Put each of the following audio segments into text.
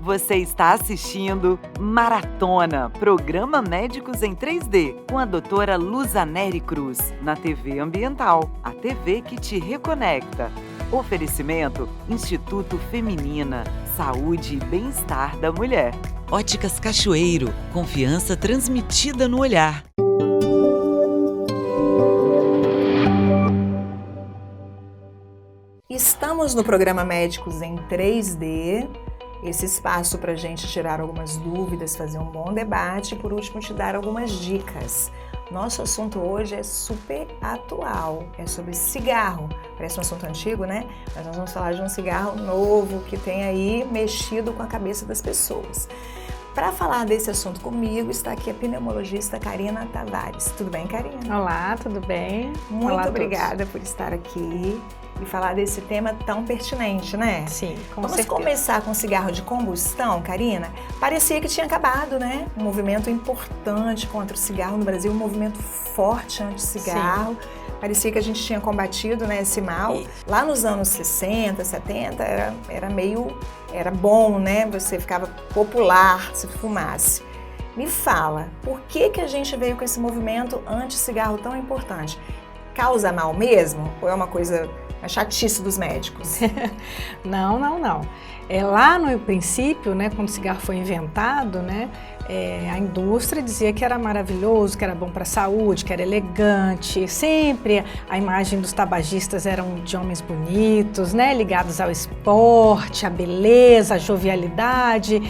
Você está assistindo Maratona, programa Médicos em 3D, com a doutora Luzaneri Cruz, na TV Ambiental, a TV que te reconecta. Oferecimento Instituto Feminina, Saúde e Bem-Estar da Mulher. Óticas Cachoeiro, confiança transmitida no olhar. Estamos no programa Médicos em 3D, esse espaço para a gente tirar algumas dúvidas, fazer um bom debate e, por último, te dar algumas dicas. Nosso assunto hoje é super atual, é sobre cigarro. Parece um assunto antigo, né? Mas nós vamos falar de um cigarro novo que tem aí mexido com a cabeça das pessoas. Para falar desse assunto comigo, está aqui a pneumologista Karina Tavares. Tudo bem, Karina? Olá, tudo bem? Muito obrigada por estar aqui e falar desse tema tão pertinente, né? Sim, com Vamos certeza. começar com cigarro de combustão, Karina? Parecia que tinha acabado, né? Um movimento importante contra o cigarro no Brasil, um movimento forte anti-cigarro. Sim. Parecia que a gente tinha combatido, né, esse mal. Lá nos anos 60, 70, era bom, né? Você ficava popular se fumasse. Me fala, por que a gente veio com esse movimento anti-cigarro tão importante? Causa mal mesmo? Ou é uma coisa, uma chatice dos médicos? Não. Lá no princípio, né, quando o cigarro foi inventado, né, a indústria dizia que era maravilhoso, que era bom para a saúde, que era elegante. Sempre a imagem dos tabagistas eram de homens bonitos, né, ligados ao esporte, à beleza, à jovialidade.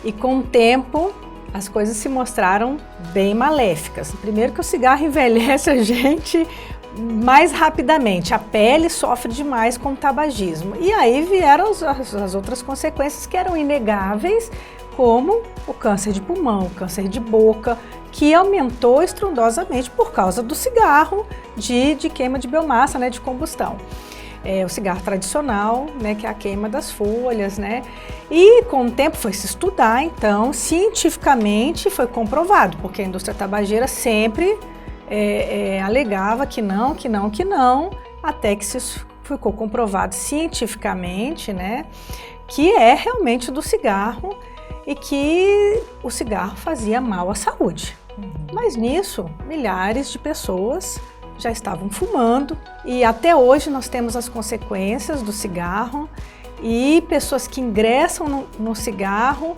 E com o tempo, as coisas se mostraram bem maléficas. Primeiro que o cigarro envelhece a gente mais rapidamente, a pele sofre demais com o tabagismo. E aí vieram as outras consequências que eram inegáveis, como o câncer de pulmão, o câncer de boca, que aumentou estrondosamente por causa do cigarro de queima de biomassa, né, de combustão. O cigarro tradicional, né, que é a queima das folhas, né? E com o tempo foi se estudar, então, cientificamente foi comprovado, porque a indústria tabageira sempre alegava que não, até que ficou comprovado cientificamente, né, que é realmente do cigarro e que o cigarro fazia mal à saúde. Mas nisso, milhares de pessoas já estavam fumando e até hoje nós temos as consequências do cigarro e pessoas que ingressam no cigarro,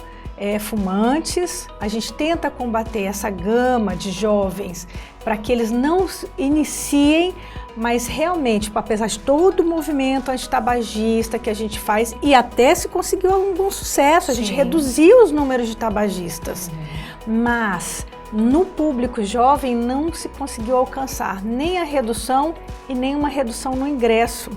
fumantes. A gente tenta combater essa gama de jovens para que eles não iniciem, mas realmente, apesar de todo o movimento antitabagista que a gente faz, e até se conseguiu algum sucesso, a gente reduziu os números de tabagistas, mas no público jovem não se conseguiu alcançar nem a redução e nem uma redução no ingresso,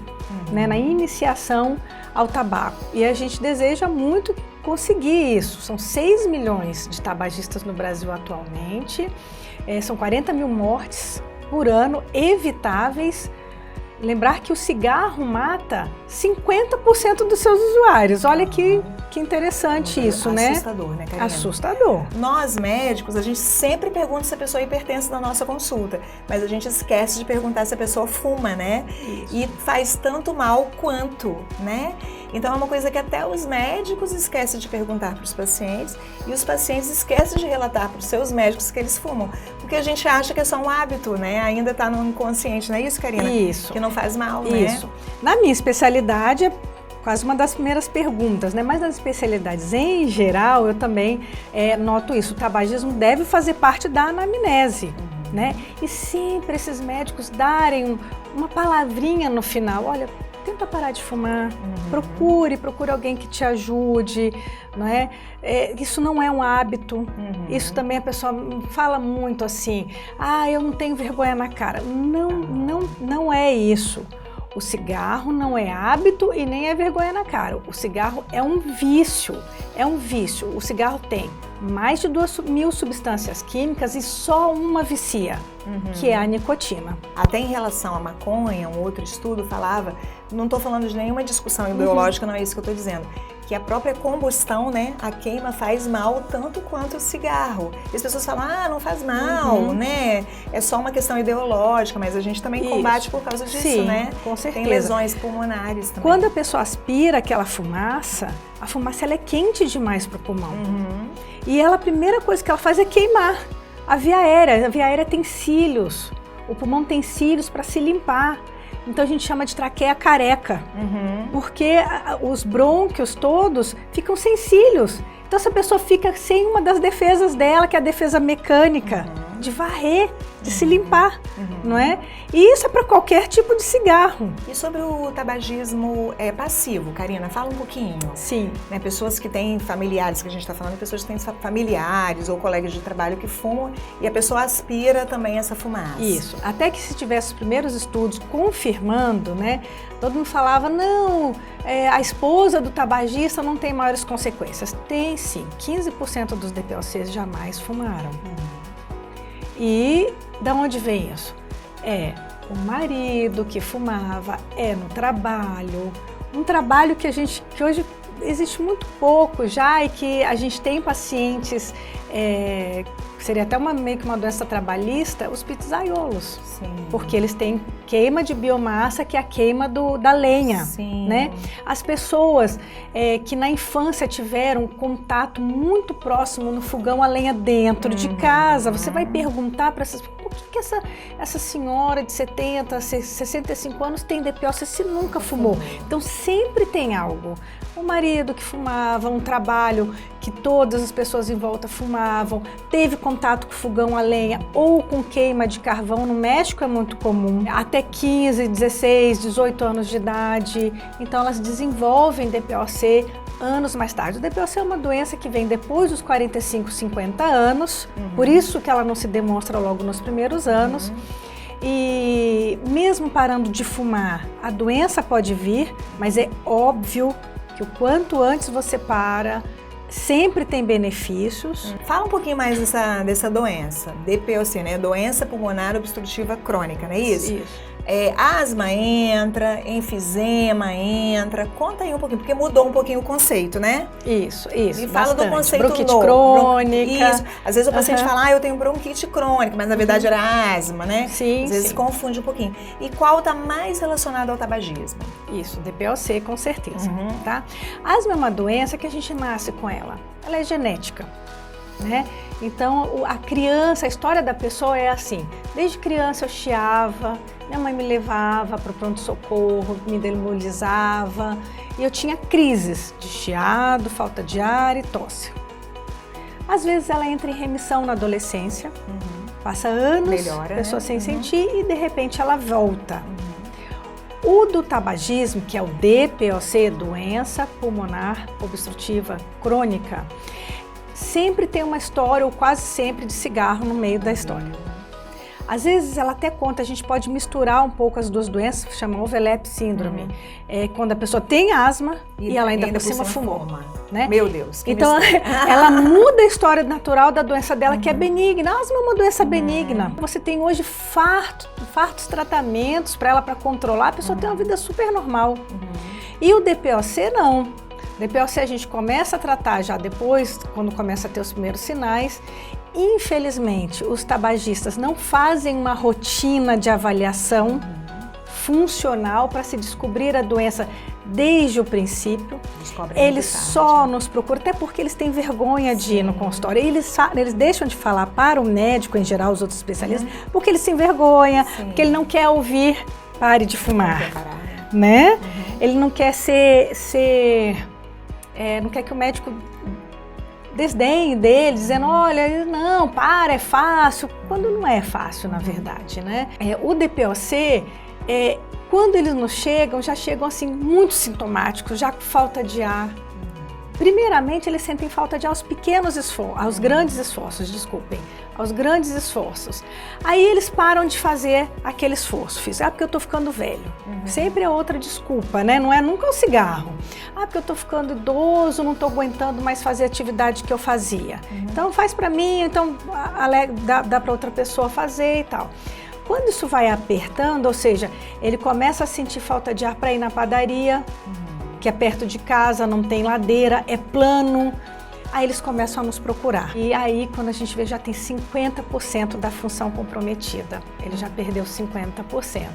né, na iniciação ao tabaco. E a gente deseja muito conseguir isso. São 6 milhões de tabagistas no Brasil atualmente, são 40 mil mortes por ano evitáveis. Lembrar que o cigarro mata 50% dos seus usuários. Olha que interessante isso, né? Assustador, né, Karina? Assustador. Nós, médicos, a gente sempre pergunta se a pessoa é hipertensa na nossa consulta, mas a gente esquece de perguntar se a pessoa fuma, né? Isso. E faz tanto mal quanto, né? Então é uma coisa que até os médicos esquecem de perguntar para os pacientes e os pacientes esquecem de relatar para os seus médicos que eles fumam, porque a gente acha que é só um hábito, né? Ainda está no inconsciente, não é isso, Karina? Isso. Que não faz mal, né? Isso. Na minha especialidade é quase uma das primeiras perguntas, né? Mas nas especialidades em geral eu também noto isso. O tabagismo deve fazer parte da anamnese, né? E sempre esses médicos darem uma palavrinha no final, olha, tenta parar de fumar, procure alguém que te ajude, não é? Isso não é um hábito, isso também a pessoa fala muito assim, eu não tenho vergonha na cara. Não é isso. O cigarro não é hábito e nem é vergonha na cara. O cigarro é um vício, O cigarro tem mais de 2.000 substâncias químicas e só uma vicia, que é a nicotina. Até em relação à maconha, um outro estudo falava, não estou falando de nenhuma discussão ideológica, não é isso que eu estou dizendo, que a própria combustão, né, a queima faz mal tanto quanto o cigarro. E as pessoas falam, não faz mal, né? É só uma questão ideológica, mas a gente também combate por causa disso, sim, né? Com certeza. Tem lesões pulmonares também. Quando a pessoa aspira aquela fumaça, a fumaça ela é quente demais para o pulmão. E ela, a primeira coisa que ela faz é queimar a via aérea. A via aérea tem cílios, o pulmão tem cílios para se limpar. Então a gente chama de traqueia careca, porque os brônquios todos ficam sem cílios. Então essa pessoa fica sem uma das defesas dela, que é a defesa mecânica, de varrer, de se limpar, não é? E isso é para qualquer tipo de cigarro. E sobre o tabagismo passivo, Karina, fala um pouquinho. Sim. Né, pessoas que têm familiares, que a gente está falando, pessoas que têm familiares ou colegas de trabalho que fumam e a pessoa aspira também essa fumaça. Isso. Até que se tivesse os primeiros estudos confirmando, né? Todo mundo falava, não, a esposa do tabagista não tem maiores consequências. Tem sim, 15% dos DPOCs jamais fumaram. E da onde vem isso? É o marido que fumava, é no trabalho, um trabalho que hoje existe muito pouco já e que a gente tem pacientes, seria até meio que uma doença trabalhista, os pizzaiolos. Sim. Porque eles têm queima de biomassa, que é a queima da lenha. Sim. Né? As pessoas que na infância tiveram contato muito próximo no fogão a lenha dentro de casa, você vai perguntar para essas pessoas, por que essa senhora de 70, 65 anos tem DPOC se nunca fumou? Então sempre tem algo. O marido que fumava, um trabalho que todas as pessoas em volta fumavam, teve contato com fogão a lenha ou com queima de carvão. No México é muito comum, até 15, 16, 18 anos de idade. Então elas desenvolvem DPOC anos mais tarde. O DPOC é uma doença que vem depois dos 45, 50 anos, por isso que ela não se demonstra logo nos primeiros anos. E mesmo parando de fumar, a doença pode vir, mas é óbvio que o quanto antes você para, sempre tem benefícios. Fala um pouquinho mais dessa doença, DPOC, né? Doença pulmonar obstrutiva crônica, não é isso? Isso. Asma entra, enfisema entra. Conta aí um pouquinho, porque mudou um pouquinho o conceito, né? Isso. E fala do conceito bronquite novo. Crônica. Isso. Às vezes o paciente fala, eu tenho bronquite crônica, mas na verdade era asma, né? Sim, às vezes confunde um pouquinho. E qual está mais relacionado ao tabagismo? Isso, DPOC com certeza, tá? Asma é uma doença que a gente nasce com ela. Ela é genética, né? Então, a história da pessoa é assim, desde criança eu chiava, minha mãe me levava para o pronto-socorro, me demolizava, e eu tinha crises de chiado, falta de ar e tosse. Às vezes ela entra em remissão na adolescência, passa anos, melhora, pessoa né? sem sentir, e de repente ela volta. O do tabagismo, que é o DPOC, doença pulmonar obstrutiva crônica, sempre tem uma história, ou quase sempre, de cigarro no meio da história. Às vezes ela até conta, a gente pode misturar um pouco as duas doenças, chama overlap síndrome. É quando a pessoa tem asma e ela ainda por cima fumou. Né? Meu Deus. Então ela muda a história natural da doença dela, que é benigna. A asma é uma doença benigna. Você tem hoje fartos tratamentos para ela, para controlar, a pessoa tem uma vida super normal. E o DPOC não. DPOC a gente começa a tratar já depois, quando começa a ter os primeiros sinais. Infelizmente, os tabagistas não fazem uma rotina de avaliação funcional para se descobrir a doença desde o princípio. Eles só nos procuram, até porque eles têm vergonha de ir no consultório. Eles deixam de falar para o médico, em geral, os outros especialistas, porque eles se envergonham, porque ele não quer ouvir pare de fumar, né? Ele não quer não quer que o médico desdenhe dele, dizendo, olha, não, é fácil, quando não é fácil, na verdade, né? O DPOC, quando eles nos chegam, já chegam assim muito sintomáticos, já com falta de ar. Primeiramente, eles sentem falta de ar aos grandes esforços. Aí eles param de fazer aquele esforço físico. Porque eu tô ficando velho. Sempre é outra desculpa, né? Não é nunca o cigarro. Porque eu tô ficando idoso, não tô aguentando mais fazer a atividade que eu fazia. Então faz para mim, então dá para outra pessoa fazer e tal. Quando isso vai apertando, ou seja, ele começa a sentir falta de ar para ir na padaria, que é perto de casa, não tem ladeira, é plano. Aí eles começam a nos procurar. E aí, quando a gente vê, já tem 50% da função comprometida. Ele já perdeu 50%.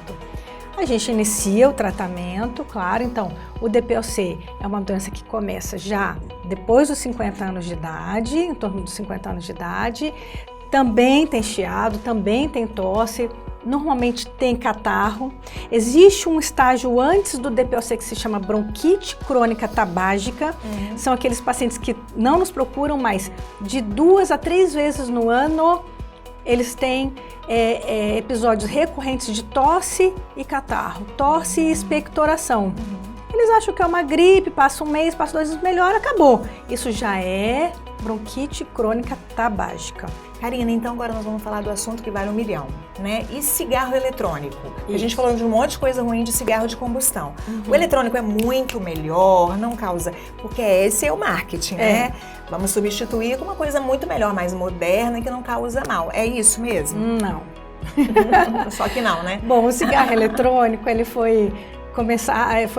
A gente inicia o tratamento, claro. Então, o DPOC é uma doença que começa já depois dos 50 anos de idade, em torno dos 50 anos de idade. Também tem chiado, também tem tosse, normalmente tem catarro. Existe um estágio antes do DPOC que se chama bronquite crônica tabágica. São aqueles pacientes que não nos procuram, mas de 2 a 3 vezes no ano eles têm episódios recorrentes de tosse e catarro, tosse e expectoração. Eles acham que é uma gripe, passa um mês, passa 2 meses, melhora, acabou. Isso já é bronquite crônica tabágica. Karina, então agora nós vamos falar do assunto que vale 1 milhão, né? E cigarro eletrônico? A gente falou de um monte de coisa ruim de cigarro de combustão. O eletrônico é muito melhor, não causa... Porque esse é o marketing, né? Vamos substituir com uma coisa muito melhor, mais moderna, que não causa mal. É isso mesmo? Não. Só que não, né? Bom, o cigarro eletrônico, ele foi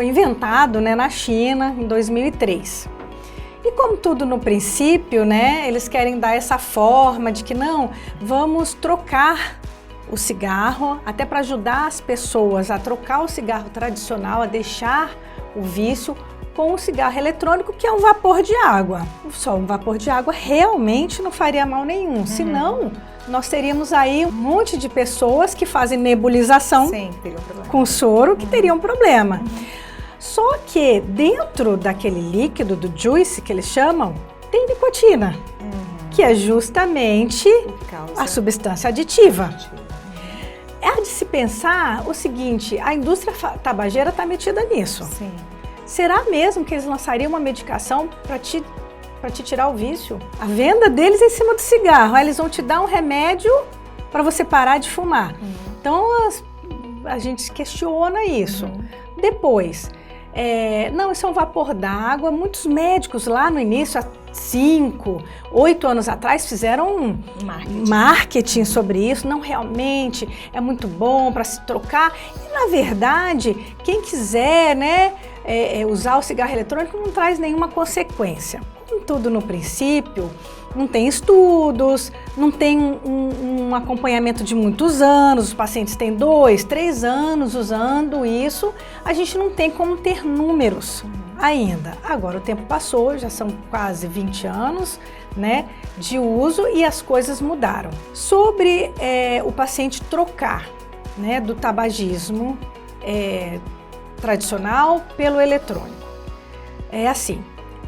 inventado, né, na China em 2003. E como tudo no princípio, né, eles querem dar essa forma de que não, vamos trocar o cigarro, até para ajudar as pessoas a trocar o cigarro tradicional, a deixar o vício com o cigarro eletrônico, que é um vapor de água. Só um vapor de água realmente não faria mal nenhum, senão nós teríamos aí um monte de pessoas que fazem nebulização com soro que teriam problema. Só que dentro daquele líquido do juice, que eles chamam, tem nicotina, que é justamente a substância aditiva. É de se pensar o seguinte, a indústria tabageira está metida nisso. Sim. Será mesmo que eles lançariam uma medicação para te tirar o vício? A venda deles é em cima do cigarro, aí eles vão te dar um remédio para você parar de fumar. Então a gente questiona isso. Depois... não, isso é um vapor d'água. Muitos médicos lá no início, há 5, 8 anos atrás, fizeram um marketing sobre isso. Não, realmente é muito bom para se trocar. E na verdade, quem quiser, né, usar o cigarro eletrônico não traz nenhuma consequência. Como tudo no princípio, não tem estudos, não tem um acompanhamento de muitos anos, os pacientes têm 2, 3 anos usando isso, a gente não tem como ter números ainda. Agora o tempo passou, já são quase 20 anos, né, de uso e as coisas mudaram. Sobre o paciente trocar, né, do tabagismo tradicional pelo eletrônico, é assim,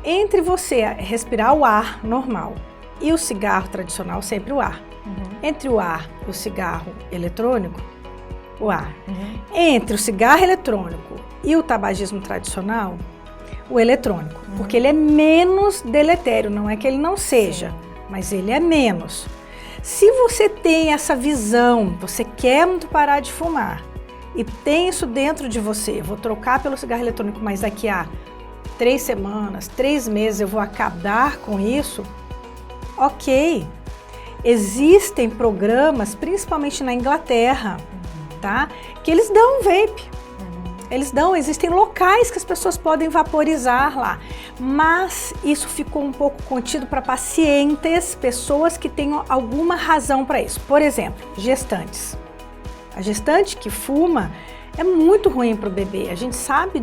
entre você respirar o ar normal e o cigarro tradicional, sempre o ar. Entre o ar e o cigarro eletrônico, o ar. Entre o cigarro eletrônico e o tabagismo tradicional, o eletrônico. Porque ele é menos deletério, não é que ele não seja, mas ele é menos. Se você tem essa visão, você quer muito parar de fumar e tem isso dentro de você, vou trocar pelo cigarro eletrônico, mas daqui a 3 semanas, 3 meses eu vou acabar com isso, ok. Existem programas, principalmente na Inglaterra, tá? Que eles dão vape. Existem locais que as pessoas podem vaporizar lá. Mas isso ficou um pouco contido para pacientes, pessoas que tenham alguma razão para isso. Por exemplo, gestantes. A gestante que fuma é muito ruim para o bebê. A gente sabe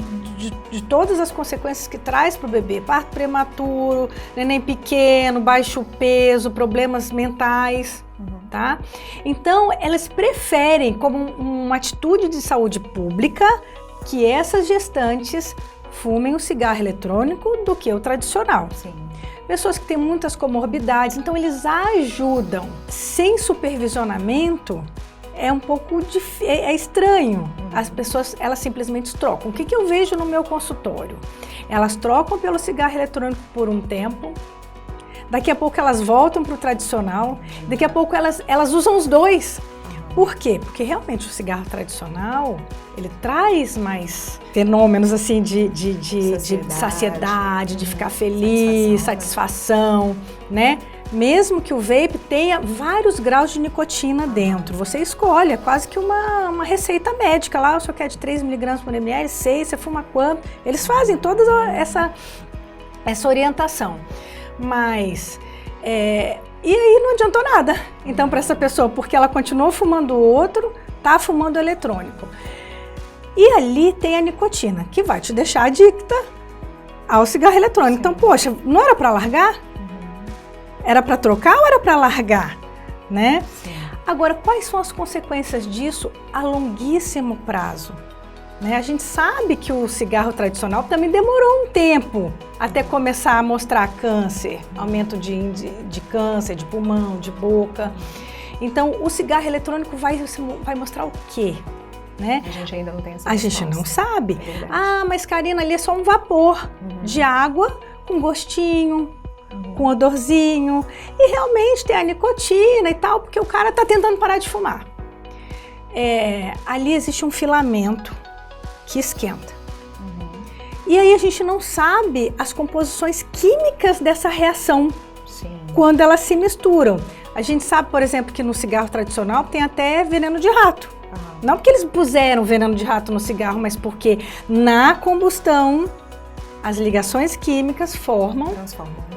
de todas as consequências que traz para o bebê. Parto prematuro, neném pequeno, baixo peso, problemas mentais, tá? Então, elas preferem, como uma atitude de saúde pública, que essas gestantes fumem o cigarro eletrônico do que o tradicional. Sim. Pessoas que têm muitas comorbidades, então eles ajudam. Sem supervisionamento, é um pouco é estranho. As pessoas, elas simplesmente trocam. O que eu vejo no meu consultório? Elas trocam pelo cigarro eletrônico por um tempo, daqui a pouco elas voltam para o tradicional, daqui a pouco elas usam os dois. Por quê? Porque realmente o cigarro tradicional, ele traz mais fenômenos assim de saciedade, de ficar feliz, satisfação, né? mesmo que o vape tenha vários graus de nicotina dentro. Você escolhe, é quase que uma receita médica lá, o senhor quer de 3 mg por ml, 6, você fuma quanto? Eles fazem toda essa orientação. Mas, e aí não adiantou nada, então, para essa pessoa, porque ela continuou fumando o outro, tá fumando eletrônico. E ali tem a nicotina, que vai te deixar adicta ao cigarro eletrônico. Sim. Então, poxa, não era para largar? Era para trocar ou era para largar, né? Sim. Agora, quais são as consequências disso a longuíssimo prazo? Né? A gente sabe que o cigarro tradicional também demorou um tempo até começar a mostrar câncer, aumento de câncer, de pulmão, de boca. Então, o cigarro eletrônico vai mostrar o quê? Né? A gente ainda não tem essa resposta. A gente não sabe. Mas Karina, ali é só um vapor de água com gostinho, com odorzinho, e realmente tem a nicotina e tal, porque o cara está tentando parar de fumar. Ali existe um filamento que esquenta. E aí a gente não sabe as composições químicas dessa reação. Sim. Quando elas se misturam. A gente sabe, por exemplo, que no cigarro tradicional tem até veneno de rato. Não porque eles puseram veneno de rato no cigarro, mas porque na combustão as ligações químicas transformam.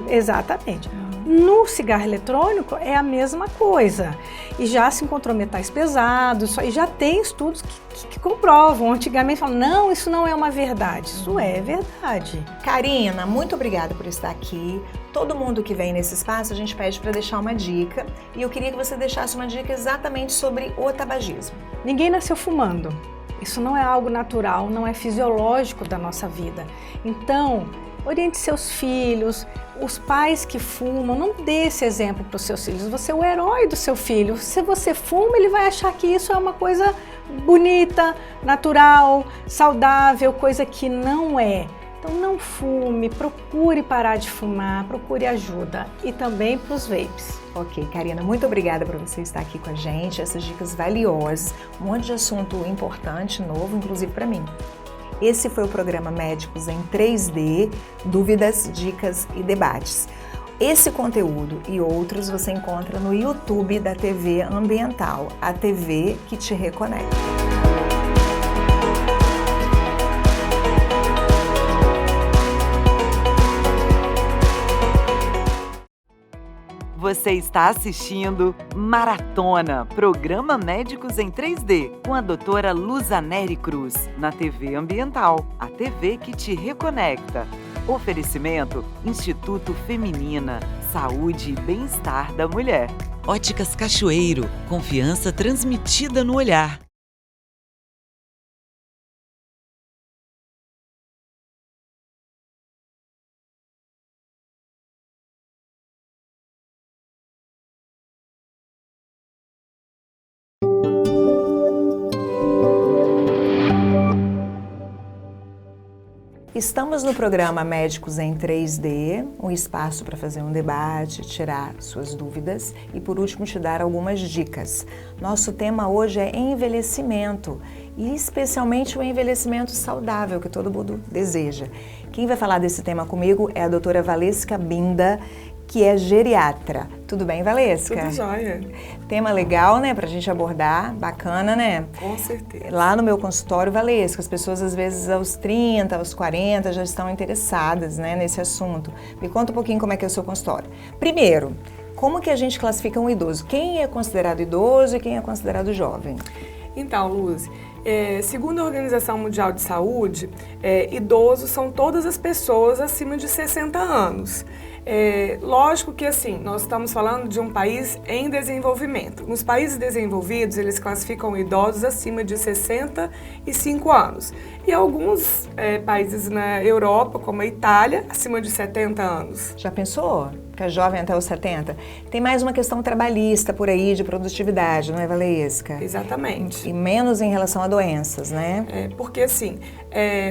Exatamente. No cigarro eletrônico é a mesma coisa. E já se encontrou metais pesados, e já tem estudos que comprovam. Antigamente falavam, não, isso não é uma verdade. Isso é verdade. Karina, muito obrigada por estar aqui. Todo mundo que vem nesse espaço, a gente pede para deixar uma dica. E eu queria que você deixasse uma dica exatamente sobre o tabagismo. Ninguém nasceu fumando. Isso não é algo natural, não é fisiológico da nossa vida. Então, oriente seus filhos, os pais que fumam, não dê esse exemplo para os seus filhos. Você é o herói do seu filho. Se você fuma, ele vai achar que isso é uma coisa bonita, natural, saudável, coisa que não é. Então não fume, procure parar de fumar, procure ajuda. E também para os vapes. Ok, Karina, muito obrigada por você estar aqui com a gente, essas dicas valiosas, um monte de assunto importante, novo, inclusive para mim. Esse foi o programa Médicos em 3D, dúvidas, dicas e debates. Esse conteúdo e outros você encontra no YouTube da TV Ambiental, a TV que te reconecta. Você está assistindo Maratona, programa Médicos em 3D, com a doutora Luzaneri Cruz, na TV Ambiental, a TV que te reconecta. Oferecimento Instituto Feminina, Saúde e Bem-Estar da Mulher. Óticas Cachoeiro, confiança transmitida no olhar. Estamos no programa Médicos em 3D, um espaço para fazer um debate, tirar suas dúvidas e, por último, te dar algumas dicas. Nosso tema hoje é envelhecimento e especialmente o envelhecimento saudável que todo mundo deseja. Quem vai falar desse tema comigo é a doutora Valesca Binda, que é geriatra. Tudo bem, Valesca? Tudo jóia. Tema legal, né, pra gente abordar, bacana, né? Com certeza. Lá no meu consultório, Valesca, as pessoas às vezes aos 30, aos 40 já estão interessadas, né, nesse assunto. Me conta um pouquinho como é que é o seu consultório. Primeiro, como que a gente classifica um idoso? Quem é considerado idoso e quem é considerado jovem? Então, Luz, segundo a Organização Mundial de Saúde, idosos são todas as pessoas acima de 60 anos. Lógico que assim, nós estamos falando de um país em desenvolvimento. Nos países desenvolvidos, eles classificam idosos acima de 65 anos. E alguns países na Europa, como a Itália, acima de 70 anos. Já pensou? Ficar jovem até os 70? Tem mais uma questão trabalhista por aí, de produtividade, não é, Valesca? Exatamente. E menos em relação a doenças, né? Porque assim,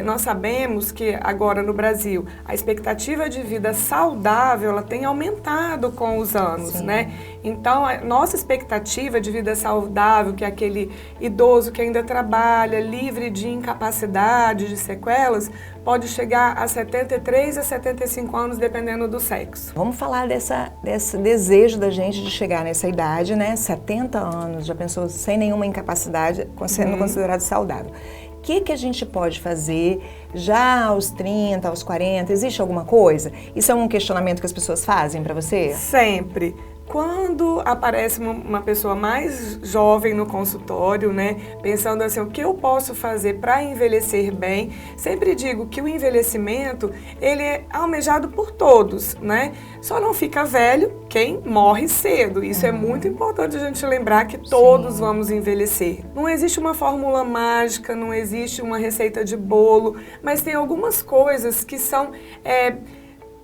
nós sabemos que agora no Brasil, a expectativa de vida saudável saudável, ela tem aumentado com os anos, Sim. né? Então, a nossa expectativa de vida saudável, que é aquele idoso que ainda trabalha, livre de incapacidade, de sequelas, pode chegar a 73 a 75 anos, dependendo do sexo. Vamos falar desse desejo da gente de chegar nessa idade, né? 70 anos, já pensou, sem nenhuma incapacidade, sendo considerado saudável. O que a gente pode fazer já aos 30, aos 40? Existe alguma coisa? Isso é um questionamento que as pessoas fazem para você? Sempre. Quando aparece uma pessoa mais jovem no consultório, né, pensando assim, o que eu posso fazer para envelhecer bem, sempre digo que o envelhecimento, ele é almejado por todos, né? Só não fica velho quem morre cedo. Isso é muito importante a gente lembrar que todos vamos envelhecer. Não existe uma fórmula mágica, não existe uma receita de bolo, mas tem algumas coisas que são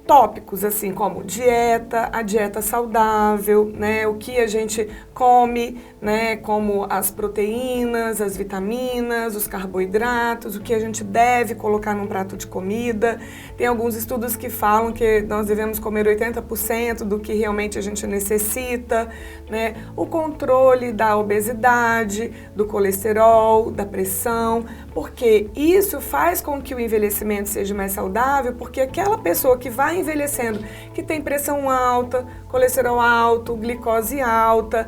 tópicos, assim, como dieta, a dieta saudável, né, o que a gente come, né, como as proteínas, as vitaminas, os carboidratos, o que a gente deve colocar num prato de comida. Tem alguns estudos que falam que nós devemos comer 80% do que realmente a gente necessita, né, o controle da obesidade, do colesterol, da pressão, porque isso faz com que o envelhecimento seja mais saudável, porque aquela pessoa que vai envelhecendo, que tem pressão alta, colesterol alto, glicose alta,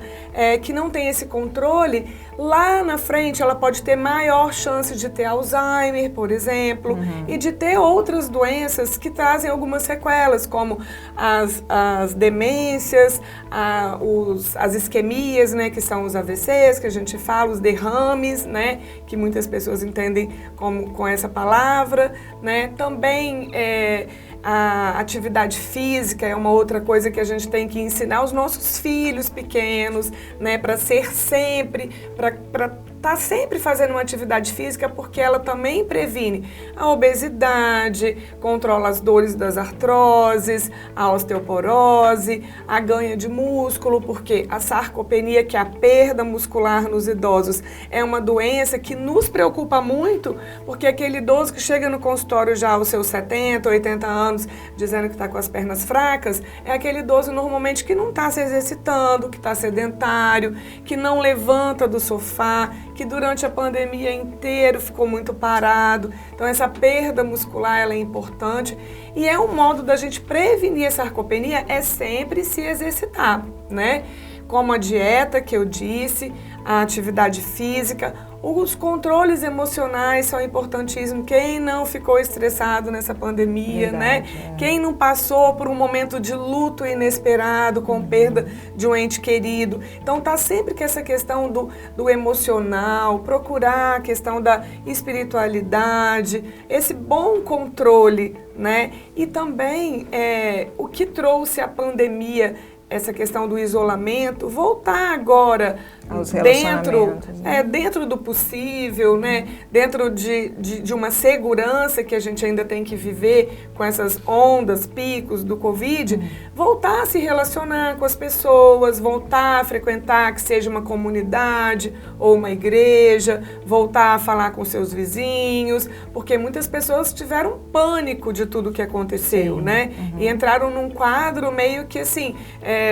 que não tem esse controle, lá na frente ela pode ter maior chance de ter Alzheimer, por exemplo, e de ter outras doenças que trazem algumas sequelas, como as demências, as isquemias, né, que são os AVCs, que a gente fala, os derrames, né, que muitas pessoas entendem com essa palavra, né, também a atividade física é uma outra coisa que a gente tem que ensinar aos nossos filhos pequenos, né, para ser sempre, para estar sempre fazendo uma atividade física, porque ela também previne a obesidade, controla as dores das artroses, a osteoporose, a ganho de músculo, porque a sarcopenia, que é a perda muscular nos idosos, é uma doença que nos preocupa muito, porque aquele idoso que chega no consultório já aos seus 70, 80 anos, dizendo que está com as pernas fracas, é aquele idoso normalmente que não está se exercitando, que está sedentário, que não levanta do sofá, que durante a pandemia inteira ficou muito parado. Então essa perda muscular ela é importante e é um modo da gente prevenir a sarcopenia é sempre se exercitar, né? Como a dieta que eu disse, a atividade física, os controles emocionais são importantíssimos. Quem não ficou estressado nessa pandemia, né? Quem não passou por um momento de luto inesperado com perda de um ente querido. Então tá sempre que essa questão do emocional, procurar a questão da espiritualidade, esse bom controle, né? E também o que trouxe a pandemia, essa questão do isolamento, voltar agora dentro do possível, né? Dentro de uma segurança que a gente ainda tem que viver com essas ondas, picos do Covid, voltar a se relacionar com as pessoas, voltar a frequentar que seja uma comunidade ou uma igreja, voltar a falar com seus vizinhos, porque muitas pessoas tiveram pânico de tudo que aconteceu, né? E entraram num quadro meio que assim,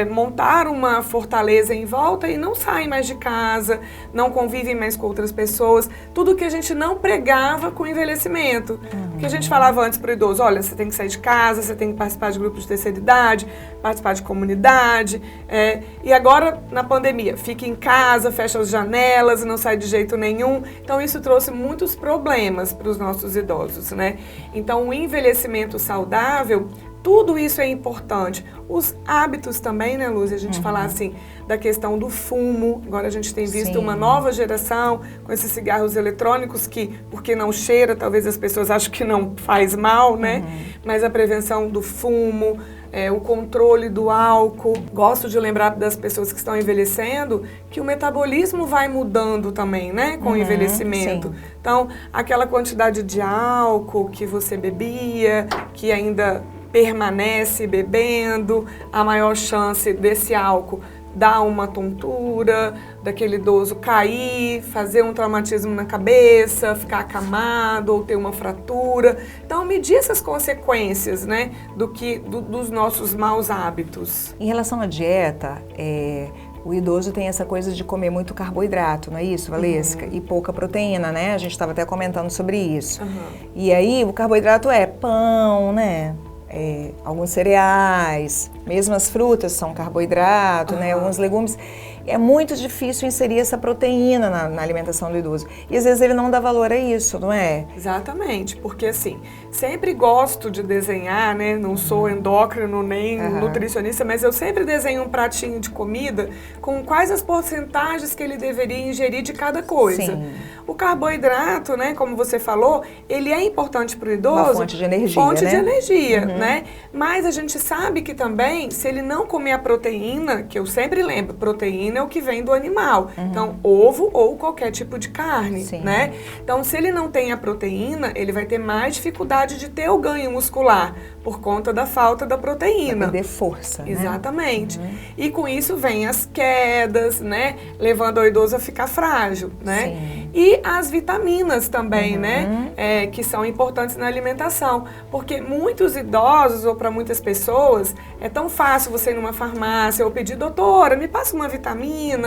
montaram uma fortaleza em volta e não saem mais de casa, não convivem mais com outras pessoas, tudo que a gente não pregava com o envelhecimento. Que a gente falava antes para o idoso, olha, você tem que sair de casa, você tem que participar de grupos de terceira idade, participar de comunidade, e agora na pandemia, fica em casa, fecha as janelas, não sai de jeito nenhum. Então isso trouxe muitos problemas para os nossos idosos, né? Então o envelhecimento saudável, tudo isso é importante. Os hábitos também, né, Lúcia? A gente falar assim da questão do fumo. Agora a gente tem visto uma nova geração com esses cigarros eletrônicos que, porque não cheira, talvez as pessoas acham que não faz mal, né? Mas a prevenção do fumo, o controle do álcool. Gosto de lembrar das pessoas que estão envelhecendo que o metabolismo vai mudando também, né? Com o envelhecimento. Sim. Então, aquela quantidade de álcool que você bebia, que ainda permanece bebendo, a maior chance desse álcool dar uma tontura, daquele idoso cair, fazer um traumatismo na cabeça, ficar acamado ou ter uma fratura. Então, medir essas consequências, né, dos nossos maus hábitos. Em relação à dieta, o idoso tem essa coisa de comer muito carboidrato, não é isso, Valesca? E pouca proteína, né? A gente estava até comentando sobre isso. E aí, o carboidrato é pão, né? Alguns cereais, mesmo as frutas são carboidrato, né? Alguns legumes. É muito difícil inserir essa proteína na alimentação do idoso. E às vezes ele não dá valor a isso, não é? Exatamente, porque assim, sempre gosto de desenhar, né? Não sou endócrino nem nutricionista, mas eu sempre desenho um pratinho de comida com quais as porcentagens que ele deveria ingerir de cada coisa. Sim. O carboidrato, né, como você falou, ele é importante para o idoso. Uma fonte de energia, Fonte né? de energia, né? Mas a gente sabe que também, se ele não comer a proteína, que eu sempre lembro, proteína é o que vem do animal. Então, ovo ou qualquer tipo de carne, né? Então, se ele não tem a proteína, ele vai ter mais dificuldade de ter o ganho muscular por conta da falta da proteína. Vai perder força, né? Exatamente. E com isso vem as quedas, né? Levando o idoso a ficar frágil, né? Sim. E as vitaminas também, né? Que são importantes na alimentação. Porque muitos idosos, ou para muitas pessoas, é tão fácil você ir numa farmácia ou pedir, doutora, me passa uma vitamina,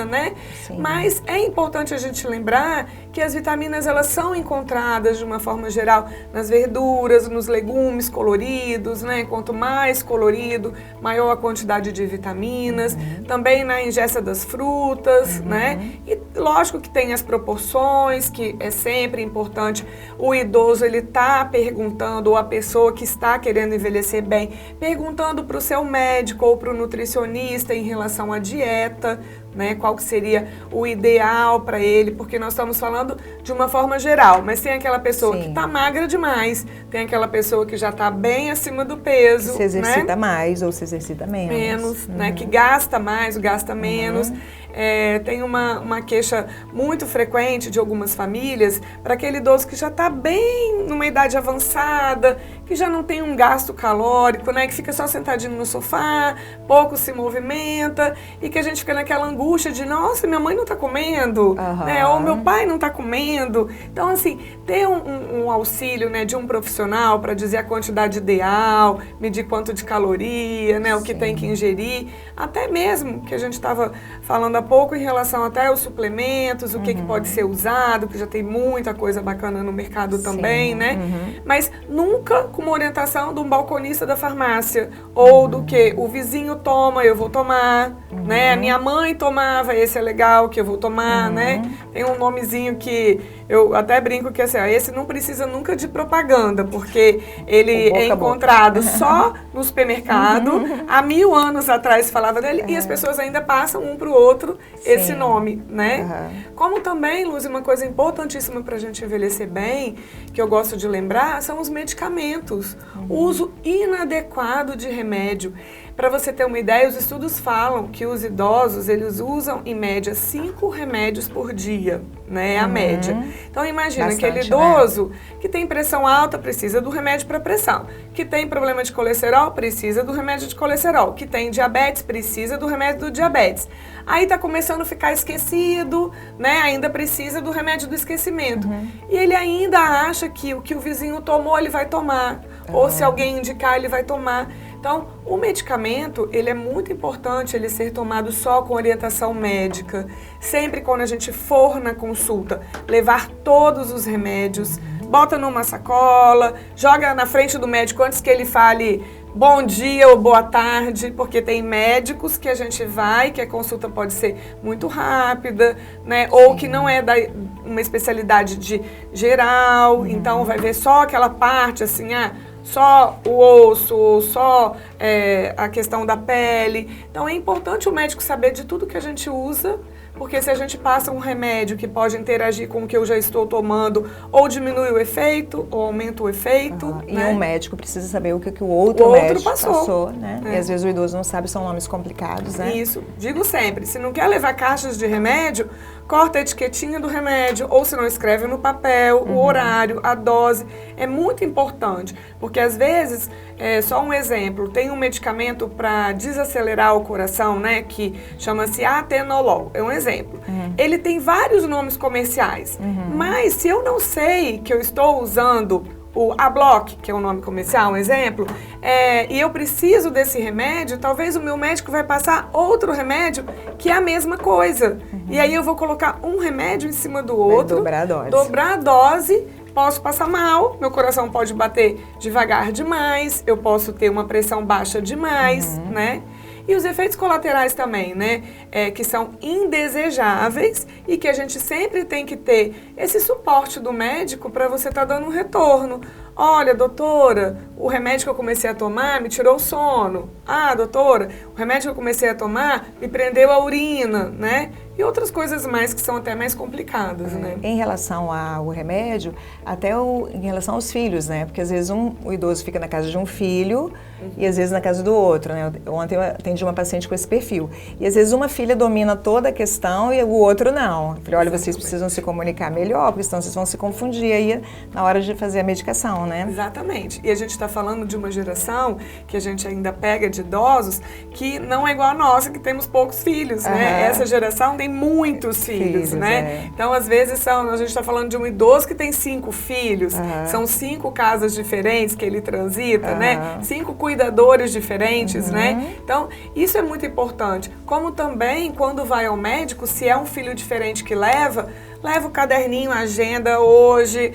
né? Sim. Mas é importante a gente lembrar que as vitaminas, elas são encontradas de uma forma geral nas verduras, nos legumes coloridos, né? Quanto mais colorido, maior a quantidade de vitaminas. Também na ingesta das frutas, né? E lógico que tem as proporções, que é sempre importante. O idoso, ele tá perguntando, ou a pessoa que está querendo envelhecer bem, perguntando para o seu médico ou para o nutricionista em relação à dieta, né? Qual que seria o ideal para ele, porque nós estamos falando de uma forma geral, mas tem aquela pessoa que está magra demais, tem aquela pessoa que já está bem acima do peso, se exercita, né? mais ou se exercita menos. Né? Que gasta mais ou gasta menos. Tem uma queixa muito frequente de algumas famílias para aquele idoso que já está bem numa idade avançada, que já não tem um gasto calórico, né? Que fica só sentadinho no sofá, pouco se movimenta e que a gente fica naquela angústia de, nossa, minha mãe não está comendo, né? Ou meu pai não está comendo. Então, assim, ter um auxílio, né, de um profissional para dizer a quantidade ideal, medir quanto de caloria, né? O que tem que ingerir, até mesmo que a gente estava falando há pouco em relação até aos suplementos, o que pode ser usado, que já tem muita coisa bacana no mercado também, né? Mas nunca com uma orientação de um balconista da farmácia, ou do que o vizinho toma, eu vou tomar, né? A minha mãe tomava, esse é legal, que eu vou tomar, né? Tem um nomezinho que eu até brinco que assim, esse não precisa nunca de propaganda, porque ele é encontrado só no supermercado. Há 1000 anos atrás falava dele e as pessoas ainda passam um para o outro esse nome, né? Como também, Luz, uma coisa importantíssima para a gente envelhecer bem, que eu gosto de lembrar, são os medicamentos. O uso inadequado de remédio. Para você ter uma ideia, os estudos falam que os idosos, eles usam em média 5 remédios por dia, né? É a média. Então imagina, bastante, aquele idoso que tem pressão alta, precisa do remédio para pressão. Que tem problema de colesterol, precisa do remédio de colesterol. Que tem diabetes, precisa do remédio do diabetes. Aí tá começando a ficar esquecido, né? Ainda precisa do remédio do esquecimento. E ele ainda acha que o que o vizinho tomou, ele vai tomar. Ou se alguém indicar, ele vai tomar. Então, o medicamento, ele é muito importante ele ser tomado só com orientação médica. Sempre quando a gente for na consulta, levar todos os remédios, bota numa sacola, joga na frente do médico antes que ele fale bom dia ou boa tarde, porque tem médicos que a gente vai, que a consulta pode ser muito rápida, né? Ou que não é uma especialidade de geral, então vai ver só aquela parte assim, só o osso, só a questão da pele. Então é importante o médico saber de tudo que a gente usa Porque se a gente passa um remédio que pode interagir com o que eu já estou tomando, ou diminui o efeito, ou aumenta o efeito. Né? E um médico precisa saber o que o outro médico passou, né? É. E às vezes o idoso não sabe, são nomes complicados, né? Isso. Digo sempre, se não quer levar caixas de remédio, corta a etiquetinha do remédio, ou se não escreve no papel, o horário, a dose. É muito importante, porque às vezes, só um exemplo, tem um medicamento para desacelerar o coração, né, que chama-se atenolol, é um exemplo. Ele tem vários nomes comerciais, mas se eu não sei que eu estou usando o Abloc, que é o nome comercial, um exemplo, e eu preciso desse remédio, talvez o meu médico vai passar outro remédio que é a mesma coisa. E aí eu vou colocar um remédio em cima do outro, dobrar a dose, posso passar mal, meu coração pode bater devagar demais, eu posso ter uma pressão baixa demais, né? E os efeitos colaterais também, né? Que são indesejáveis e que a gente sempre tem que ter esse suporte do médico para você estar dando um retorno. Olha, doutora, o remédio que eu comecei a tomar me tirou o sono. Ah, doutora, o remédio que eu comecei a tomar me prendeu a urina, né? E outras coisas mais que são até mais complicadas, né? Em relação ao remédio, até em relação aos filhos, né? Porque às vezes o idoso fica na casa de um filho e às vezes na casa do outro, né? Ontem eu atendi uma paciente com esse perfil. E às vezes uma filha domina toda a questão e o outro não. Eu falei, olha, vocês precisam se comunicar melhor, porque senão vocês vão se confundir aí na hora de fazer a medicação, né? Exatamente. E a gente está falando de uma geração que a gente ainda pega de idosos que não é igual a nossa, que temos poucos filhos, né? Essa geração tem muitos filhos, né? Então, às vezes, a gente está falando de um idoso que tem 5 filhos, são 5 casas diferentes que ele transita, né? 5 cuidadores diferentes, né? Então, isso é muito importante. Como também, quando vai ao médico, se é um filho diferente que leva o caderninho, a agenda hoje,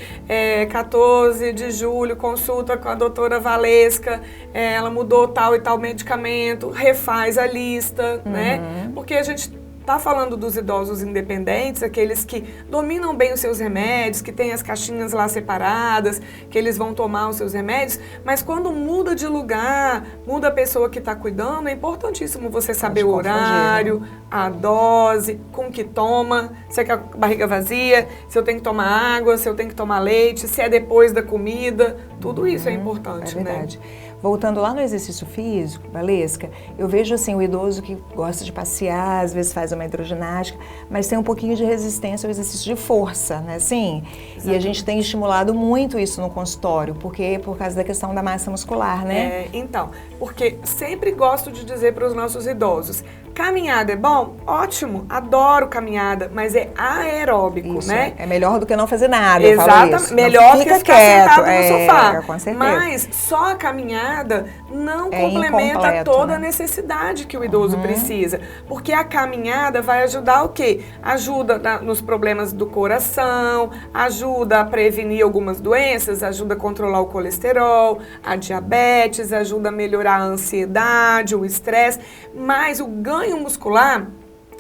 14 de julho, consulta com a doutora Valesca, ela mudou tal e tal medicamento, refaz a lista, né? Porque a gente está falando dos idosos independentes, aqueles que dominam bem os seus remédios, que têm as caixinhas lá separadas, que eles vão tomar os seus remédios, mas quando muda de lugar, muda a pessoa que está cuidando, é importantíssimo você saber o horário, a dose, com que toma, se é com a barriga vazia, se eu tenho que tomar água, se eu tenho que tomar leite, se é depois da comida, tudo isso é importante, verdade. Voltando lá no exercício físico, Valesca, eu vejo assim o idoso que gosta de passear, às vezes faz uma hidroginástica, mas tem um pouquinho de resistência ao exercício de força, né? Sim. E a gente tem estimulado muito isso no consultório, porque por causa da questão da massa muscular, né? Então, porque sempre gosto de dizer para os nossos idosos, caminhada é bom? Ótimo, adoro caminhada, mas é aeróbico, né? É melhor do que não fazer nada, exatamente, eu falo isso. Melhor do que ficar sentado no sofá. Com certeza. Mas só a caminhada não complementa toda a necessidade que o idoso precisa. Porque a caminhada vai ajudar o quê? Ajuda nos problemas do coração, ajuda a prevenir algumas doenças, ajuda a controlar o colesterol, a diabetes, ajuda a melhorar a ansiedade, o estresse, mas o ganho muscular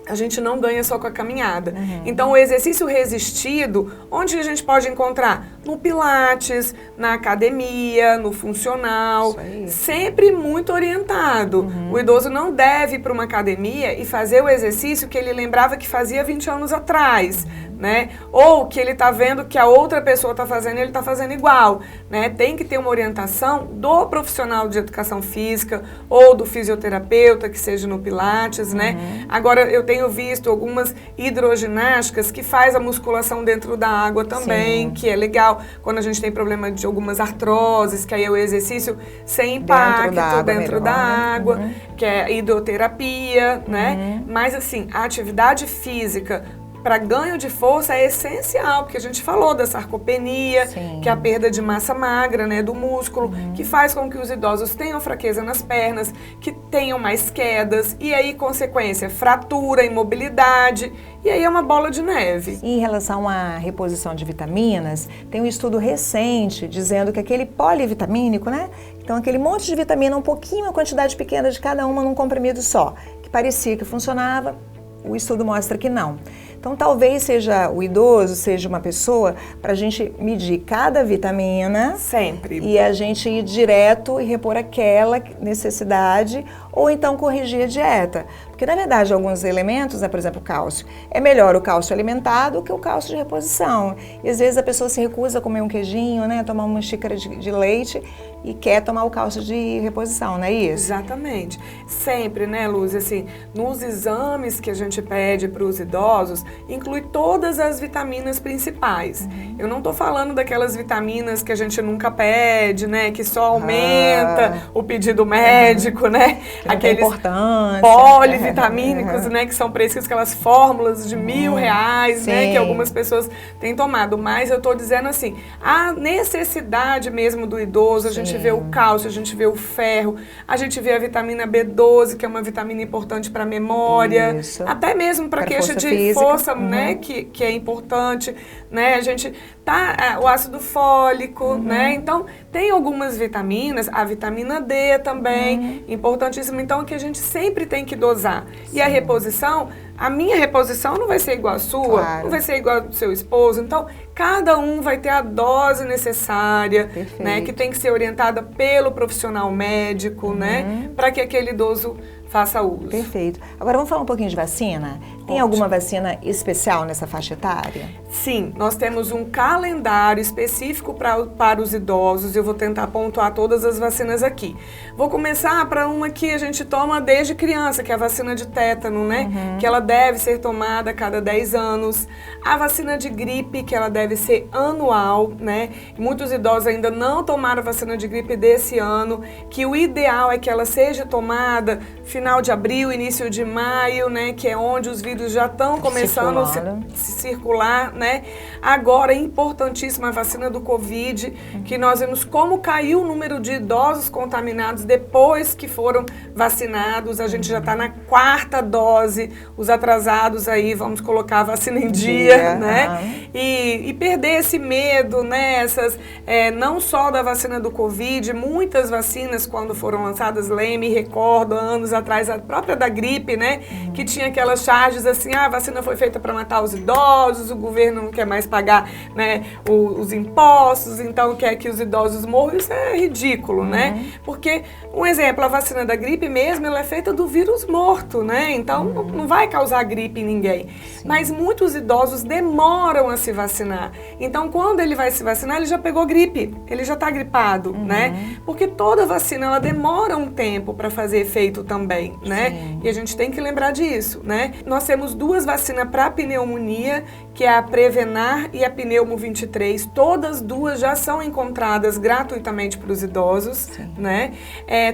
a gente não ganha só com a caminhada. Então, o exercício resistido, onde a gente pode encontrar? No pilates, na academia, no funcional, sempre muito orientado. O idoso não deve ir para uma academia e fazer o exercício que ele lembrava que fazia 20 anos atrás, né? Ou que ele está vendo que a outra pessoa está fazendo e ele está fazendo igual, né? Tem que ter uma orientação do profissional de educação física ou do fisioterapeuta, que seja no pilates, né? Agora, eu tenho visto algumas hidroginásticas que faz a musculação dentro da água também, que é legal. Quando a gente tem problema de algumas artroses, que aí é o exercício sem impacto dentro da água, que é a hidroterapia, né? Mas assim, a atividade física para ganho de força é essencial, porque a gente falou da sarcopenia, que é a perda de massa magra, né, do músculo, que faz com que os idosos tenham fraqueza nas pernas, que tenham mais quedas, e aí, consequência, fratura, imobilidade, e aí é uma bola de neve. Em relação à reposição de vitaminas, tem um estudo recente dizendo que aquele polivitamínico, né, então aquele monte de vitamina, um pouquinho, uma quantidade pequena de cada uma num comprimido só, que parecia que funcionava, o estudo mostra que não. Então, talvez seja o idoso, seja uma pessoa para a gente medir cada vitamina. Sempre. E a gente ir direto e repor aquela necessidade ou então corrigir a dieta. Porque, na verdade, alguns elementos, né, por exemplo, o cálcio, é melhor o cálcio alimentado que o cálcio de reposição. E às vezes a pessoa se recusa a comer um queijinho, né, tomar uma xícara de leite e quer tomar o cálcio de reposição, não é isso? Exatamente. Sempre, né, Luz? Assim, nos exames que a gente pede para os idosos, inclui todas as vitaminas principais. Eu não estou falando daquelas vitaminas que a gente nunca pede, né, que só aumenta o pedido médico, né? Aqueles polivitamínicos, né, que são preços, aquelas fórmulas de R$1.000, né, que algumas pessoas têm tomado. Mas eu estou dizendo assim, a necessidade mesmo do idoso, a gente vê o cálcio, a gente vê o ferro, a gente vê a vitamina B12, que é uma vitamina importante para a memória, até mesmo para queixa de força, né, que é importante, né, a gente o ácido fólico, né, então tem algumas vitaminas, a vitamina D também, importantíssimo, então que a gente sempre tem que dosar. E a reposição, a minha reposição não vai ser igual a sua, não vai ser igual ao seu esposo, então cada um vai ter a dose necessária, né, que tem que ser orientada pelo profissional médico, né, para que aquele idoso faça uso. Perfeito. Agora vamos falar um pouquinho de vacina? Tem alguma vacina especial nessa faixa etária? Sim, nós temos um calendário específico para os idosos. Eu vou tentar pontuar todas as vacinas aqui. Vou começar para uma que a gente toma desde criança, que é a vacina de tétano, né? Que ela deve ser tomada a cada 10 anos. A vacina de gripe, que ela deve ser anual, né? Muitos idosos ainda não tomaram a vacina de gripe desse ano, que o ideal é que ela seja tomada final de abril, início de maio, né? Que é onde os vírus já estão começando a se circular, né? Agora, importantíssima a vacina do Covid, que nós vemos como caiu o número de idosos contaminados depois que foram vacinados. A gente já está na 4ª dose, os atrasados aí, vamos colocar a vacina em dia, né? E perder esse medo, né? Não só da vacina do Covid, muitas vacinas quando foram lançadas, me recordo, anos atrás, a própria da gripe, né? Que tinha aquelas charges assim, a vacina foi feita para matar os idosos, o governo não quer mais pagar, né, os impostos, então quer que os idosos morram. Isso é ridículo, né? Porque, um exemplo, a vacina da gripe mesmo, ela é feita do vírus morto, né? Então não vai causar gripe em ninguém. Mas muitos idosos demoram a se vacinar. Então, quando ele vai se vacinar, ele já pegou gripe, ele já está gripado, né? Porque toda vacina, ela demora um tempo para fazer efeito também, né? E a gente tem que lembrar disso, né? Nós temos 2 vacinas para pneumonia, que é a Prevenar e a Pneumo 23. Todas 2 já são encontradas gratuitamente para os idosos, né?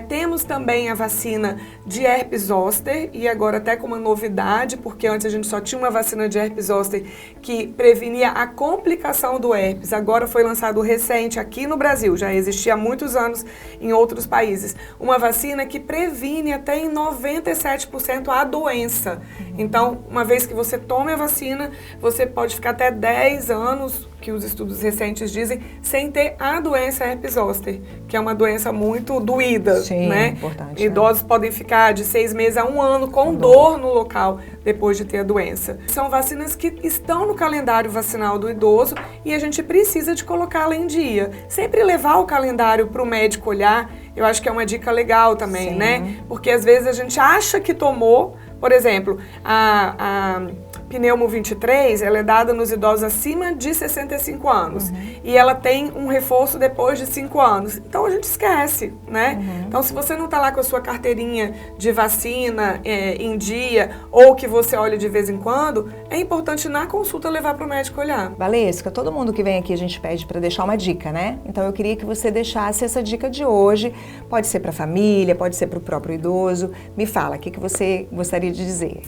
Temos também a vacina de herpes zoster, e agora até com uma novidade, porque antes a gente só tinha uma vacina de herpes zoster que prevenia a complicação do herpes. Agora foi lançado recente aqui no Brasil, já existia há muitos anos em outros países, uma vacina que previne até em 97% a doença. Então, uma vez que você tome a vacina, você pode ficar até 10 anos, que os estudos recentes dizem, sem ter a doença herpes zoster, que é uma doença muito doída, né? Importante, Idosos podem ficar de 6 meses a 1 ano com dor no local depois de ter a doença. São vacinas que estão no calendário vacinal do idoso e a gente precisa de colocá-la em dia. Sempre levar o calendário para o médico olhar, eu acho que é uma dica legal também, né? Porque às vezes a gente acha que tomou, por exemplo, a Pneumo 23, ela é dada nos idosos acima de 65 anos. E ela tem um reforço depois de 5 anos. Então a gente esquece, né? Então se você não está lá com a sua carteirinha de vacina em dia, ou que você olha de vez em quando, é importante na consulta levar para o médico olhar. Valesca, todo mundo que vem aqui a gente pede para deixar uma dica, né? Então eu queria que você deixasse essa dica de hoje. Pode ser para a família, pode ser para o próprio idoso. Me fala, o que você gostaria de dizer?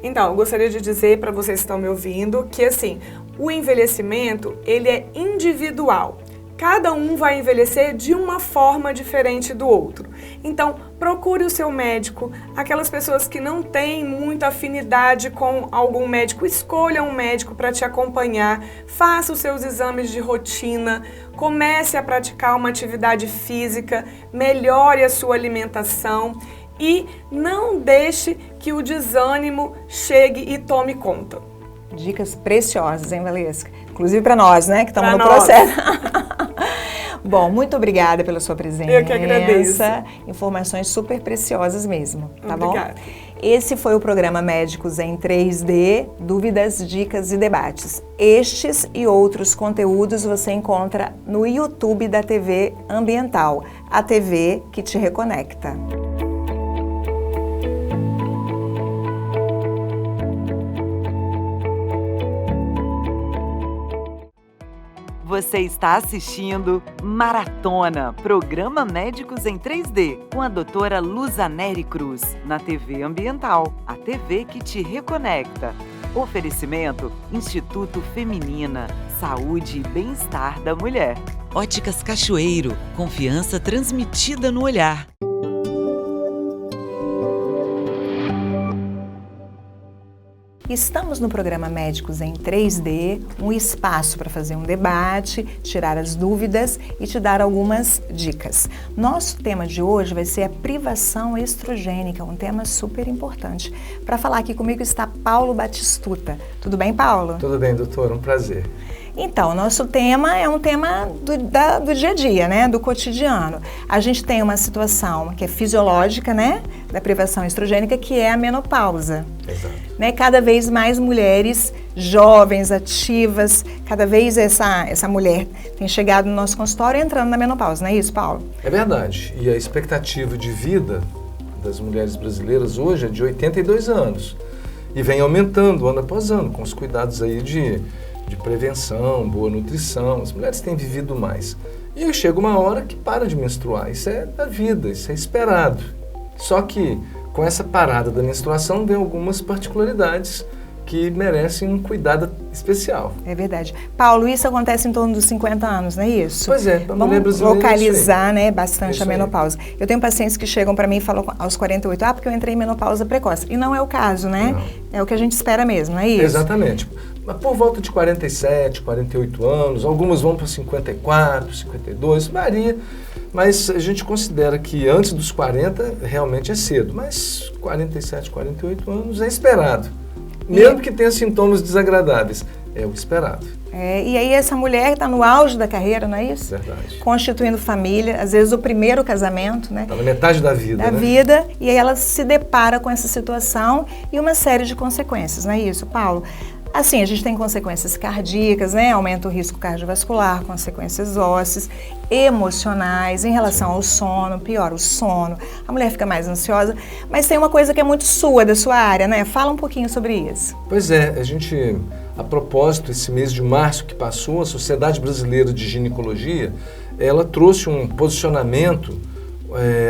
Então, eu gostaria de dizer para vocês que estão me ouvindo que, assim, o envelhecimento, ele é individual. Cada um vai envelhecer de uma forma diferente do outro. Então, procure o seu médico. Aquelas pessoas que não têm muita afinidade com algum médico, escolha um médico para te acompanhar. Faça os seus exames de rotina. Comece a praticar uma atividade física. Melhore a sua alimentação. E não deixe que o desânimo chegue e tome conta. Dicas preciosas, hein, Valesca? Inclusive para nós, né, que estamos no Pra processo. Bom, muito obrigada pela sua presença. Eu que agradeço. Informações super preciosas mesmo, tá Obrigada. bom? Esse foi o programa Médicos em 3D, dúvidas, dicas e debates. Estes e outros conteúdos você encontra no YouTube da TV Ambiental, a TV que te reconecta. Você está assistindo Maratona, programa Médicos em 3D, com a doutora Luzaneri Cruz, na TV Ambiental, a TV que te reconecta. Oferecimento Instituto Feminina, Saúde e Bem-Estar da Mulher. Óticas Cachoeiro, confiança transmitida no olhar. Estamos no programa Médicos em 3D, um espaço para fazer um debate, tirar as dúvidas e te dar algumas dicas. Nosso tema de hoje vai ser a privação estrogênica, um tema super importante. Para falar aqui comigo está Paulo Batistuta. Tudo bem, Paulo? Tudo bem, doutora, um prazer. Então, nosso tema é um tema do dia a dia, né? Do cotidiano. A gente tem uma situação que é fisiológica, né? Da privação estrogênica, que é a menopausa. Exato. Né? Cada vez mais mulheres jovens, ativas, cada vez essa mulher tem chegado no nosso consultório entrando na menopausa, não é isso, Paulo? É verdade. E a expectativa de vida das mulheres brasileiras hoje é de 82 anos. E vem aumentando ano após ano, com os cuidados aí de prevenção, boa nutrição. As mulheres têm vivido mais. E chega uma hora que para de menstruar. Isso é da vida, isso é esperado. Só que com essa parada da menstruação vem algumas particularidades que merecem um cuidado especial. É verdade. Paulo, isso acontece em torno dos 50 anos, não é isso? Pois é, a mulher Vamos brasileira localizar, né, bastante Isso a menopausa. Eu tenho pacientes que chegam para mim e falam aos 48, porque eu entrei em menopausa precoce. E não é o caso, né? Não. É o que a gente espera mesmo, não é isso? Exatamente. Mas por volta de 47, 48 anos, algumas vão para 54, 52, varia. Mas a gente considera que antes dos 40 realmente é cedo. Mas 47, 48 anos é esperado. Mesmo que tenha sintomas desagradáveis, é o esperado. E aí essa mulher está no auge da carreira, não é isso? Verdade. Constituindo família, às vezes o primeiro casamento, né? Está na metade da vida, E aí ela se depara com essa situação e uma série de consequências, não é isso, Paulo? Assim, a gente tem consequências cardíacas, né? Aumenta o risco cardiovascular, consequências ósseas, emocionais, em relação ao sono, piora o sono, a mulher fica mais ansiosa, mas tem uma coisa que é muito sua, da sua área, né? Fala um pouquinho sobre isso. Pois é, a gente, a propósito, esse mês de março que passou, a Sociedade Brasileira de Ginecologia, ela trouxe um posicionamento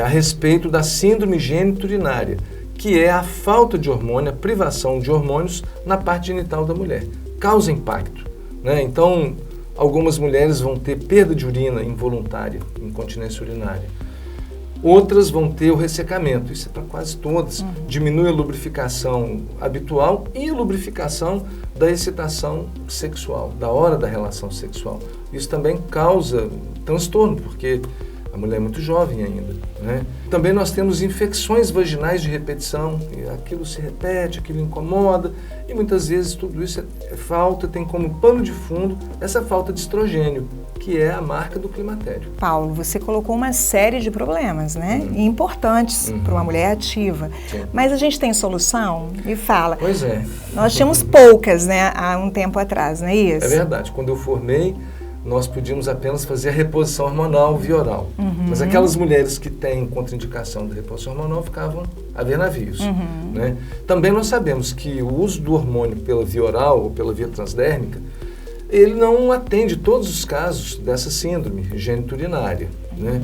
a respeito da síndrome geniturinária, que é a falta de hormônio, a privação de hormônios na parte genital da mulher. Causa impacto, né? Então, algumas mulheres vão ter perda de urina involuntária, incontinência urinária. Outras vão ter o ressecamento, isso é para quase todas. Diminui a lubrificação habitual e a lubrificação da excitação sexual, da hora da relação sexual. Isso também causa transtorno, porque a mulher é muito jovem ainda, né? Também nós temos infecções vaginais de repetição, aquilo se repete, aquilo incomoda, e muitas vezes tudo isso é falta, tem como pano de fundo essa falta de estrogênio, que é a marca do climatério. Paulo, você colocou uma série de problemas, né? E importantes para uma mulher ativa. Sim. Mas a gente tem solução? Me fala. Pois é. Nós tínhamos poucas, né, há um tempo atrás, não é isso? É verdade. Quando eu formei, nós podíamos apenas fazer a reposição hormonal via oral. Mas aquelas mulheres que têm contraindicação da reposição hormonal ficavam a ver navios. Né? Também nós sabemos que o uso do hormônio pela via oral ou pela via transdérmica, ele não atende todos os casos dessa síndrome geniturinária. Né?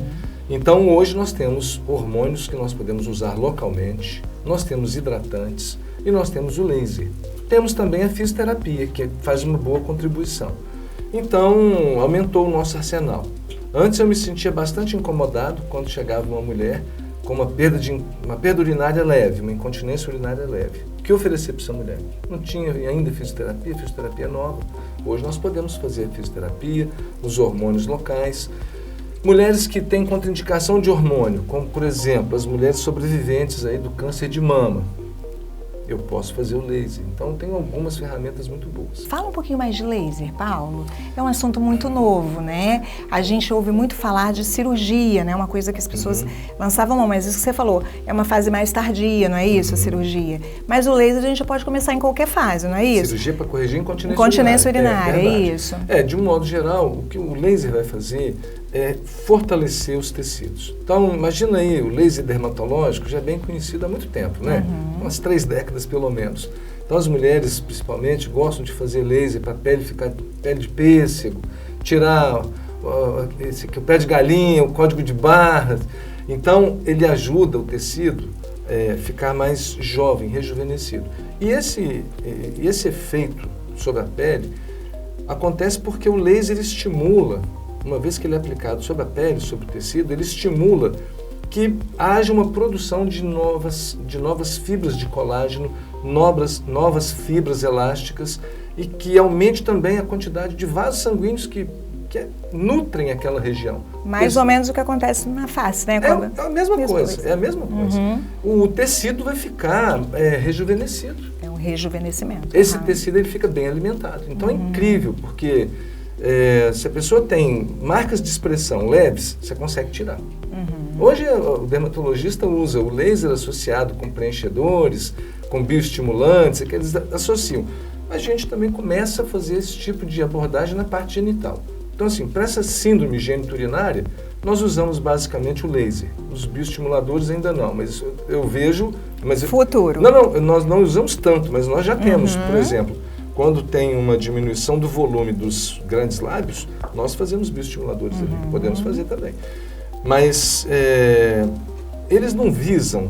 Então, hoje nós temos hormônios que nós podemos usar localmente, nós temos hidratantes e nós temos o laser. Temos também a fisioterapia, que faz uma boa contribuição. Então, aumentou o nosso arsenal. Antes eu me sentia bastante incomodado quando chegava uma mulher com uma perda urinária leve, uma incontinência urinária leve. O que oferecer para essa mulher? Não tinha ainda fisioterapia nova. Hoje nós podemos fazer a fisioterapia, os hormônios locais. Mulheres que têm contraindicação de hormônio, como por exemplo as mulheres sobreviventes aí do câncer de mama. eu posso fazer o laser. Então, tem algumas ferramentas muito boas. Fala um pouquinho mais de laser, Paulo. É um assunto muito novo, né? A gente ouve muito falar de cirurgia, né? Uma coisa que as pessoas lançavam mão, mas isso que você falou, é uma fase mais tardia, não é isso, a cirurgia? Mas o laser a gente pode começar em qualquer fase, não é isso? Cirurgia para corrigir incontinência urinária, é isso. De um modo geral, o que o laser vai fazer é fortalecer os tecidos. Então, imagina aí, o laser dermatológico já é bem conhecido há muito tempo, né? Umas 3 décadas pelo menos. Então, as mulheres, principalmente, gostam de fazer laser para a pele ficar pele de pêssego, tirar o pé de galinha, o código de barras. Então, ele ajuda o tecido a ficar mais jovem, rejuvenescido. E esse efeito sobre a pele acontece porque o laser estimula, uma vez que ele é aplicado sobre a pele, sobre o tecido, ele estimula que haja uma produção de novas fibras de colágeno, novas fibras elásticas e que aumente também a quantidade de vasos sanguíneos que nutrem aquela região. Mais ou menos o que acontece na face, né? É a mesma coisa, é a mesma coisa. O tecido vai ficar rejuvenescido. É um rejuvenescimento. Esse tecido ele fica bem alimentado. Então é incrível, porque se a pessoa tem marcas de expressão leves, você consegue tirar. Hoje o dermatologista usa o laser associado com preenchedores, com bioestimulantes, que eles associam. A gente também começa a fazer esse tipo de abordagem na parte genital. Então, assim, para essa síndrome geniturinária, nós usamos basicamente o laser. Os bioestimuladores ainda não, mas eu vejo... Futuro. Nós não usamos tanto, mas nós já temos, por exemplo, quando tem uma diminuição do volume dos grandes lábios, nós fazemos bioestimuladores ali, podemos fazer também. Mas eles não visam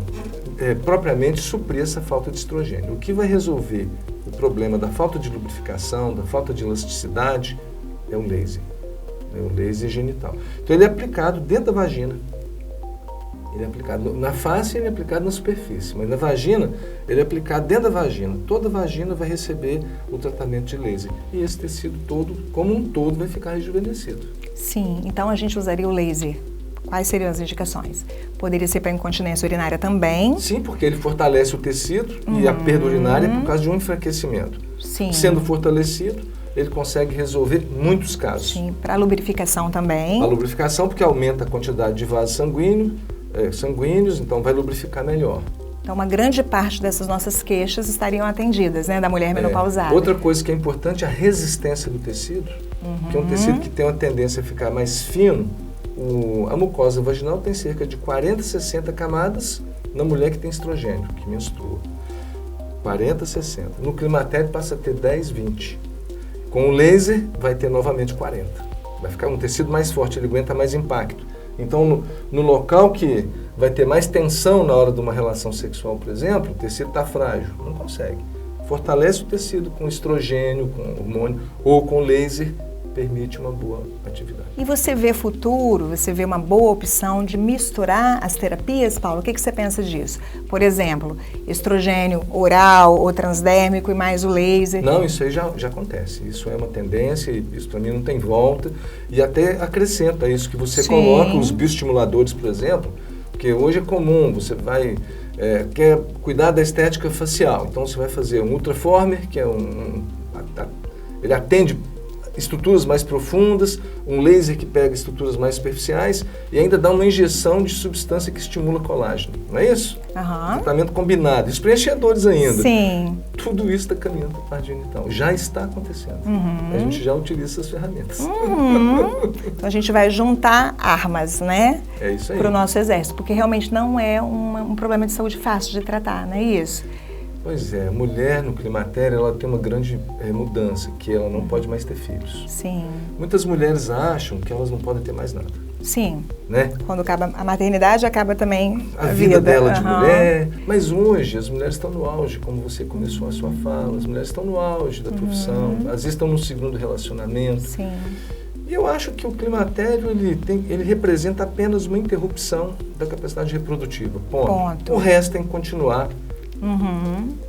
propriamente suprir essa falta de estrogênio. O que vai resolver o problema da falta de lubrificação, da falta de elasticidade, é o laser. É o laser genital. Então ele é aplicado dentro da vagina. Ele é aplicado na face, ele é aplicado na superfície. Mas na vagina, ele é aplicado dentro da vagina. Toda vagina vai receber o tratamento de laser. E esse tecido todo, como um todo, vai ficar rejuvenescido. Sim, então a gente usaria o laser. Quais seriam as indicações? Poderia ser para incontinência urinária também? Sim, porque ele fortalece o tecido e a perda urinária por causa de um enfraquecimento. Sim. Sendo fortalecido, ele consegue resolver muitos casos. Sim, para a lubrificação também. A lubrificação, porque aumenta a quantidade de vasos sanguíneos, então vai lubrificar melhor. Então, uma grande parte dessas nossas queixas estariam atendidas, né, da mulher menopausada. Outra coisa que é importante é a resistência do tecido, que é um tecido que tem uma tendência a ficar mais fino. A mucosa vaginal tem cerca de 40, 60 camadas na mulher que tem estrogênio, que menstrua. 40, 60. No climatério passa a ter 10, 20. Com o laser vai ter novamente 40. Vai ficar um tecido mais forte, ele aguenta mais impacto. Então, no local que vai ter mais tensão na hora de uma relação sexual, por exemplo, o tecido está frágil, não consegue. Fortalece o tecido com estrogênio, com hormônio ou com laser, permite uma boa atividade. E você vê futuro, você vê uma boa opção de misturar as terapias, Paulo? O que você pensa disso? Por exemplo, estrogênio oral ou transdérmico e mais o laser? Não, isso aí já acontece. Isso é uma tendência, isso para mim não tem volta. E até acrescenta isso que você coloca, os bioestimuladores, por exemplo, porque hoje é comum, você vai... quer cuidar da estética facial, então você vai fazer um ultraformer, que é ele atende estruturas mais profundas, um laser que pega estruturas mais superficiais e ainda dá uma injeção de substância que estimula colágeno, não é isso? Tratamento combinado, e os preenchedores ainda. Sim. Tudo isso está caminhando para a parte genital. Já está acontecendo. A gente já utiliza essas ferramentas. Então a gente vai juntar armas, né? É isso aí. Para o nosso exército, porque realmente não é um problema de saúde fácil de tratar, não é isso? Pois é, a mulher no climatério ela tem uma grande mudança, que ela não pode mais ter filhos. Sim. Muitas mulheres acham que elas não podem ter mais nada. Sim. Né? Quando acaba a maternidade, acaba também a vida dela de mulher. Mas hoje as mulheres estão no auge, como você começou a sua fala, as mulheres estão no auge da profissão, às vezes estão no segundo relacionamento. Sim. E eu acho que o climatério ele representa apenas uma interrupção da capacidade reprodutiva. Ponto. O resto tem que continuar.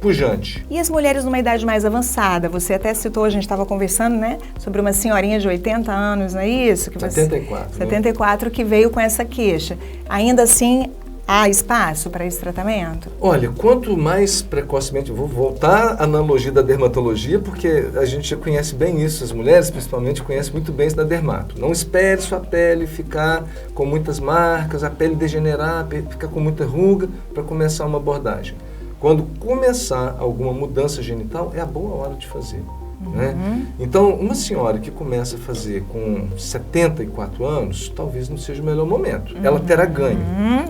Pujante. E as mulheres numa idade mais avançada? Você até citou, a gente estava conversando, né? Sobre uma senhorinha de 80 anos, não é isso? 74. 74, que veio com essa queixa. Ainda assim, Há espaço para esse tratamento? Olha, quanto mais precocemente, vou voltar à analogia da dermatologia, porque a gente já conhece bem isso, as mulheres principalmente conhecem muito bem isso da dermato. Não espere sua pele ficar com muitas marcas, a pele degenerar, ficar com muita ruga para começar uma abordagem. Quando começar alguma mudança genital, é a boa hora de fazer. Né? Então, uma senhora que começa a fazer com 74 anos, talvez não seja o melhor momento. Ela terá ganho.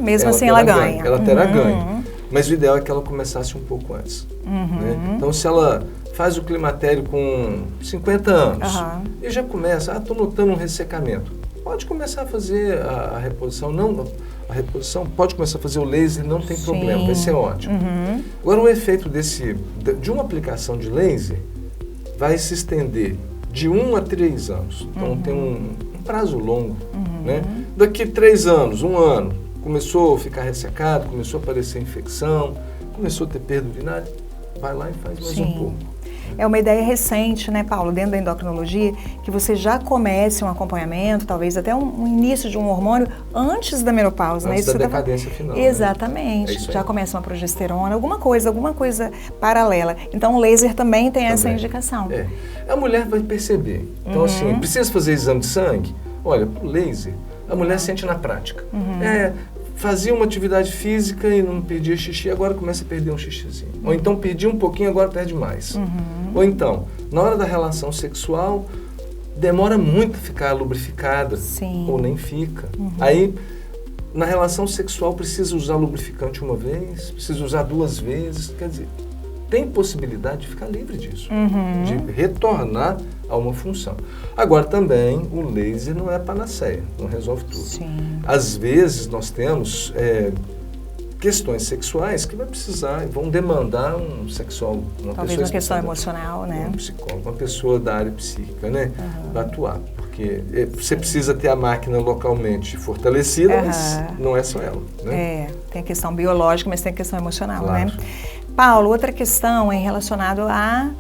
Mesmo assim ela ganha. Ela terá ganho. Mas o ideal é que ela começasse um pouco antes. Né? Então, se ela faz o climatério com 50 anos e já começa, estou notando um ressecamento, pode começar a fazer a reposição. Não, a reposição pode começar a fazer o laser, não tem problema, vai ser ótimo. Agora, o efeito de uma aplicação de laser vai se estender de 1 a 3 anos. Então, tem um prazo longo. Né? Daqui 3 anos, 1 ano, começou a ficar ressecado, começou a aparecer infecção, começou a ter perda urinária, vai lá e faz mais um pouco. É uma ideia recente, né, Paulo, dentro da endocrinologia, que você já comece um acompanhamento, talvez até um início de um hormônio antes da menopausa. Antes né? da decadência final. Exatamente. Né? Já começa uma progesterona, alguma coisa paralela. Então o laser também tem essa indicação. A mulher vai perceber. Então, assim, precisa fazer exame de sangue? Olha, o laser, a mulher sente na prática. Fazia uma atividade física e não perdia xixi, agora começa a perder um xixizinho. Ou então perdia um pouquinho, agora perde mais. Ou então, na hora da relação sexual, demora muito a ficar lubrificada. Ou nem fica. Aí, na relação sexual, precisa usar lubrificante uma vez, precisa usar 2 vezes. Quer dizer, tem possibilidade de ficar livre disso, de retornar a uma função. Agora também, o laser não é panaceia, não resolve tudo. Às vezes nós temos questões sexuais que vão demandar um sexólogo, talvez uma questão emocional, né? Um psicólogo, uma pessoa da área psíquica, né? Para atuar, porque você precisa ter a máquina localmente fortalecida, mas não é só ela, né? Tem a questão biológica, mas tem a questão emocional, claro. né? Paulo, outra questão é relacionada a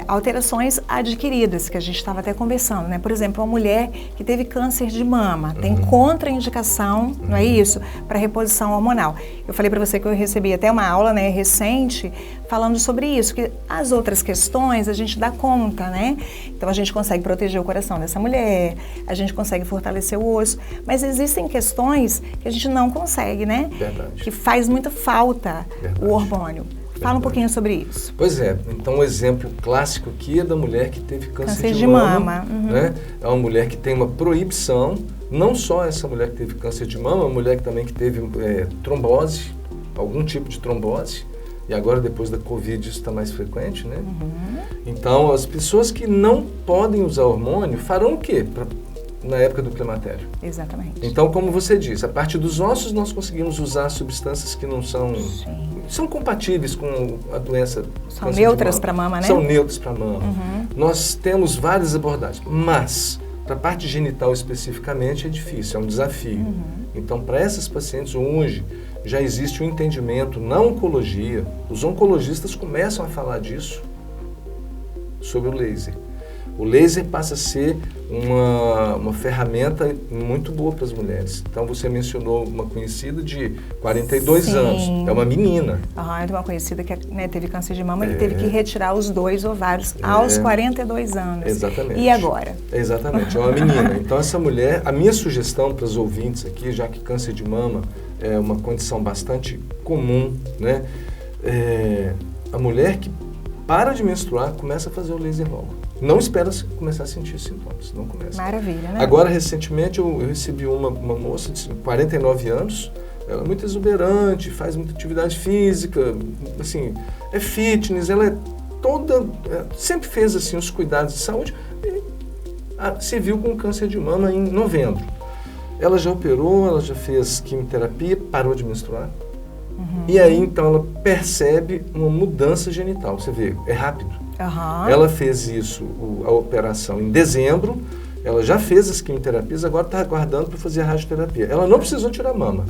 alterações adquiridas, que a gente estava até conversando, né? Por exemplo, uma mulher que teve câncer de mama, tem contraindicação, não é isso? Para reposição hormonal. Eu falei para você que eu recebi até uma aula, né, recente, falando sobre isso, que as outras questões a gente dá conta, né? Então a gente consegue proteger o coração dessa mulher, a gente consegue fortalecer o osso, mas existem questões que a gente não consegue, né? Verdade. Que faz muita falta o hormônio. Fala um pouquinho sobre isso. Pois é, então um exemplo clássico aqui é da mulher que teve câncer de mama. Né? É uma mulher que tem uma proibição, não só essa mulher que teve câncer de mama, uma mulher que também teve trombose, algum tipo de trombose, e agora depois da Covid isso está mais frequente, né? Então as pessoas que não podem usar hormônio farão o quê na época do climatério? Exatamente. Então, como você disse, a partir dos ossos nós conseguimos usar substâncias que não são compatíveis com a doença. São neutras para a mama, né? São neutras para a mama. Nós temos várias abordagens, mas para a parte genital especificamente é difícil, é um desafio. Então, para essas pacientes hoje já existe um entendimento na oncologia, os oncologistas começam a falar disso, sobre o laser. O laser passa a ser uma ferramenta muito boa para as mulheres. Então, você mencionou uma conhecida de 42 anos. É uma menina. Eu tenho uma conhecida que teve câncer de mama e teve que retirar os 2 ovários aos 42 anos. Exatamente. E agora? Exatamente, é uma menina. Então, essa mulher, a minha sugestão para os ouvintes aqui, já que câncer de mama é uma condição bastante comum, né? A mulher que para de menstruar, começa a fazer o laser logo. Não espera começar a sentir sintomas, não começa. Maravilha, né? Agora, recentemente, eu recebi uma moça de 49 anos, ela é muito exuberante, faz muita atividade física, assim, é fitness, ela é toda, sempre fez assim os cuidados de saúde e se viu com câncer de mama em novembro. Ela já operou, ela já fez quimioterapia, parou de menstruar. E aí, então, ela percebe uma mudança genital. Você vê, é rápido. Ela fez isso, a operação em dezembro, ela já fez as quimioterapias, agora está aguardando para fazer a radioterapia. Ela não precisou tirar a mama,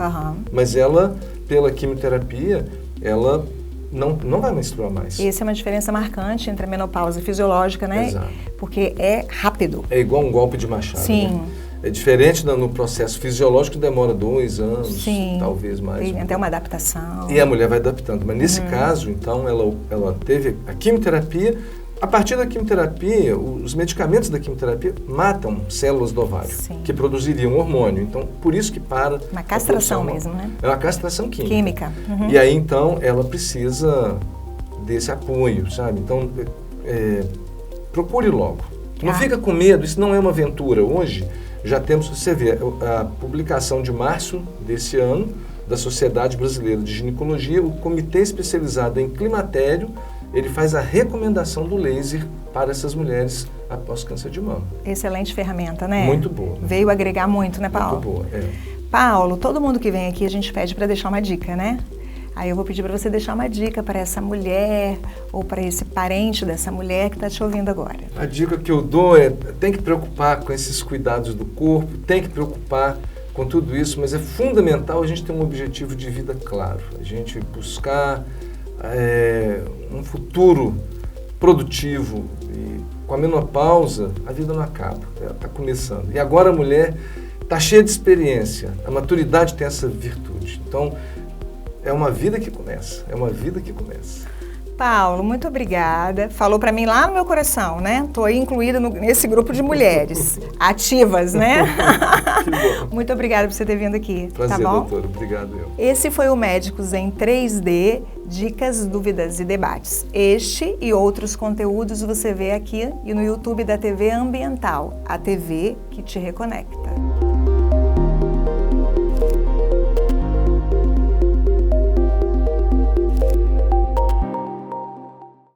mas ela, pela quimioterapia, ela não vai menstruar mais. E essa é uma diferença marcante entre a menopausa fisiológica, né? Exato. Porque é rápido. É igual um golpe de machado. Sim. Né? É diferente no processo fisiológico, demora 2 anos, Sim, talvez mais. tem até uma adaptação. E a mulher vai adaptando. Mas nesse caso, então, ela teve a quimioterapia. A partir da quimioterapia, os medicamentos da quimioterapia matam células do ovário, Sim. que produziriam hormônio. Então, por isso que para... Uma castração mesmo, né? É uma castração química. Uhum. E aí, então, ela precisa desse apoio, sabe? Então, procure logo. Não fica com medo, isso não é uma aventura. Hoje, já temos, você vê, a publicação de março desse ano, da Sociedade Brasileira de Ginecologia, o Comitê Especializado em Climatério, ele faz a recomendação do laser para essas mulheres após câncer de mama. Excelente ferramenta, né? Muito boa. Veio agregar muito, né, Paulo? Muito boa, Paulo, todo mundo que vem aqui a gente pede para deixar uma dica, né? Aí eu vou pedir para você deixar uma dica para essa mulher ou para esse parente dessa mulher que está te ouvindo agora. A dica que eu dou tem que preocupar com esses cuidados do corpo, tem que preocupar com tudo isso, mas é fundamental a gente ter um objetivo de vida claro. A gente buscar um futuro produtivo. E com a menopausa, a vida não acaba, ela está começando. E agora a mulher está cheia de experiência, a maturidade tem essa virtude. Então, é uma vida que começa, Paulo, muito obrigada. Falou para mim lá no meu coração, né? Estou aí incluída nesse grupo de mulheres ativas, né? Que bom. Muito obrigada por você ter vindo aqui. Prazer, tá bom? doutora. Obrigado. Esse foi o Médicos em 3D, dicas, dúvidas e debates. Este e outros conteúdos você vê aqui e no YouTube da TV Ambiental, a TV que te reconecta.